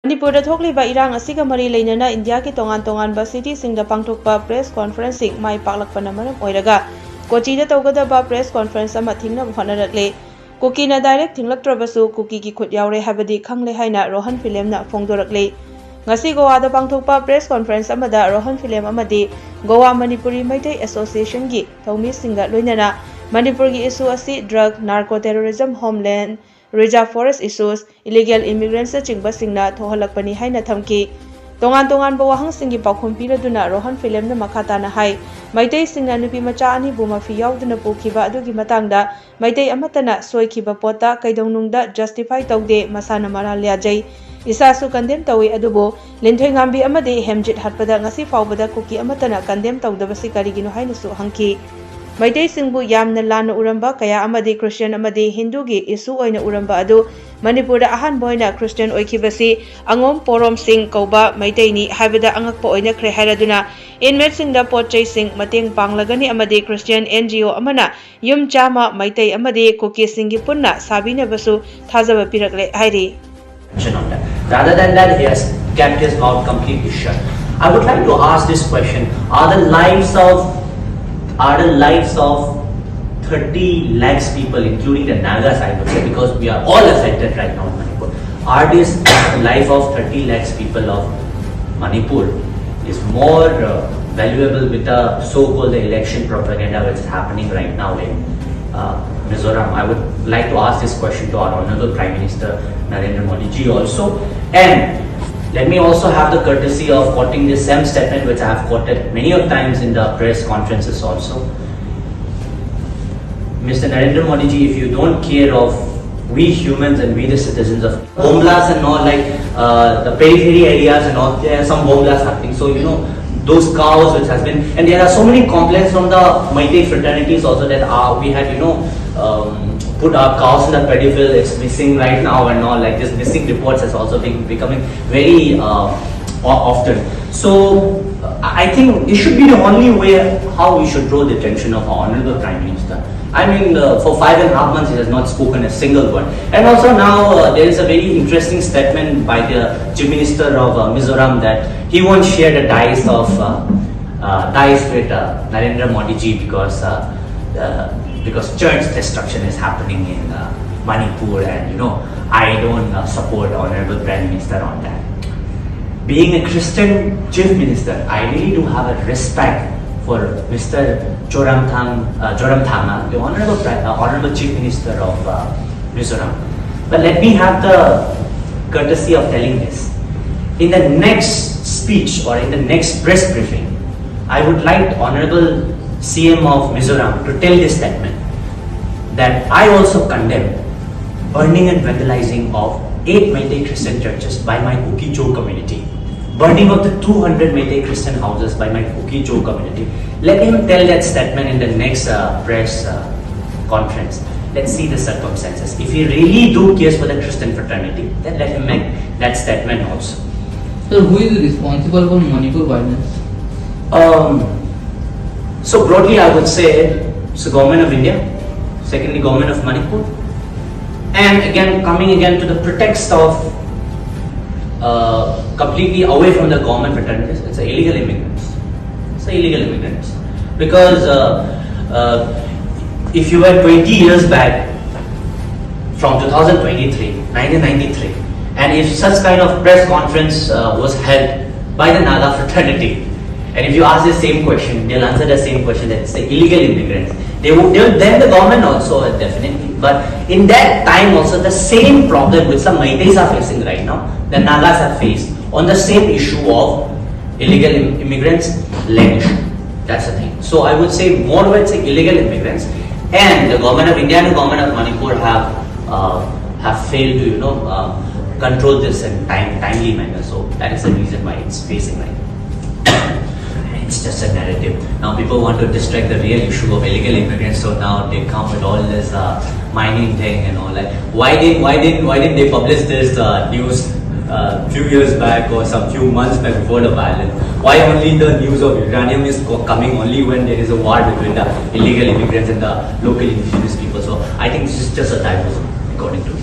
Manipur thokliba irang asiga mari leinana India ki tongan city Singda pangthokpa press conferencing mai paklakpana maram oiraga Kochi da tawgadaba press conference ama thingna honaragle Kuki na direct thinglaktrabasu Kuki ki khut yaure habadi khangle haina Rohan Philem na phongdorakle ngasi Goa da pangthokpa press conference amada Rohan Philem amadi Goa Manipuri Maitai Association gi Paomi Singda loinana Manipur gi issue asi drug narco terrorism homeland Reserve forest issues illegal immigrants chingba singna thohalakpani haina thamki tongan bawahang singi pakhum piraduna Rohan Philem na makhata na hai maitai singna nupi macha ani buma fi yauduna pokhiba adugi matangda maitai amatana soikhiba pota kaidongnungda justify taude masana maralya jai isa su condemn tawi adubo linthoi ngambi amade hemjit hatpada ngasi fawbada kuki amatana condemn tawdabasi karigino haina su hangki Maitai singbu yamna lana uramba kaya amadi Christian amadi Hindu gi issue oina uramba adu Manipur da ahan boina Christian oikibasi angom porom sing kauba maitai ni haibada angakpa oina khre hairaduna inmate sing da potchai sing mateng panglagani amadi Christian NGO amana yum chama maitai amadi koki singi punna sabina basu thajaba pirakle hairi rather than that he has kept his mouth completely shut. I would like to ask this question: Are the lives of 30 lakhs people, including the Nagas, I would say, because we are all affected right now in Manipur, are this life of 30 lakhs people of Manipur is more valuable with the so-called election propaganda which is happening right now in Mizoram? I would like to ask this question to our Honorable Prime Minister Narendra Modi ji also. And let me also have the courtesy of quoting this same statement which I have quoted many of times in the press conferences also. Mr. Narendra Modi ji, if you don't care of we humans and we the citizens of bomb blasts and all, like the periphery areas and all, there are some bomb blasts happening. So, you know, those cows which has been, and there are so many complaints from the Maitai fraternities also that we had, you know, put our cows in the pediphill, it's missing right now and all, like this missing reports has also been becoming very often. So I think it should be the only way how we should draw the attention of our Honorable Prime Minister. I mean, for 5.5 months he has not spoken a single word. And also now there is a very interesting statement by the Chief Minister of Mizoram that he won't share the dice with Narendra Modi ji because church destruction is happening in Manipur, and you know, I don't support Honorable Prime Minister on that. Being a Christian Chief Minister, I really do have a respect for Mr. Joramthanga, the Honorable Chief Minister of Mizoram. But let me have the courtesy of telling this. In the next speech or in the next press briefing, I would like Honorable CM of Mizoram to tell this statement that I also condemn burning and vandalizing of 8 Maitai Christian churches by my Kuki-Cho community, burning of the 200 Maitai Christian houses by my Kuki-Cho community. Let him tell that statement in the next press conference. Let's see the circumstances. If he really do cares for the Christian fraternity, then let him make that statement also. So who is responsible for Manipur violence? So broadly I would say it's the government of India, secondly government of Manipur, and again coming again to the pretext of completely away from the government fraternities, it's illegal immigrants. It's illegal immigrants. Because if you were 20 years back from 1993, and if such kind of press conference was held by the Naga fraternity, and if you ask the same question, they'll answer the same question, that it's the illegal immigrants. Then the government also definitely. But in that time also, the same problem which some Maitais are facing right now, the Nagas have faced on the same issue of illegal immigrants, land issue. That's the thing. So I would say more with illegal immigrants, and the government of India and the government of Manipur have failed to, you know, control this in timely manner. So that is the reason why it's facing right now. It's just a narrative. Now people want to distract the real issue of illegal immigrants, so now they come with all this mining thing and all that. Why didn't they publish this news few years back or some few months back before the violence? Why only the news of uranium is coming only when there is a war between the illegal immigrants and the local indigenous people? So I think this is just a typo, according to me.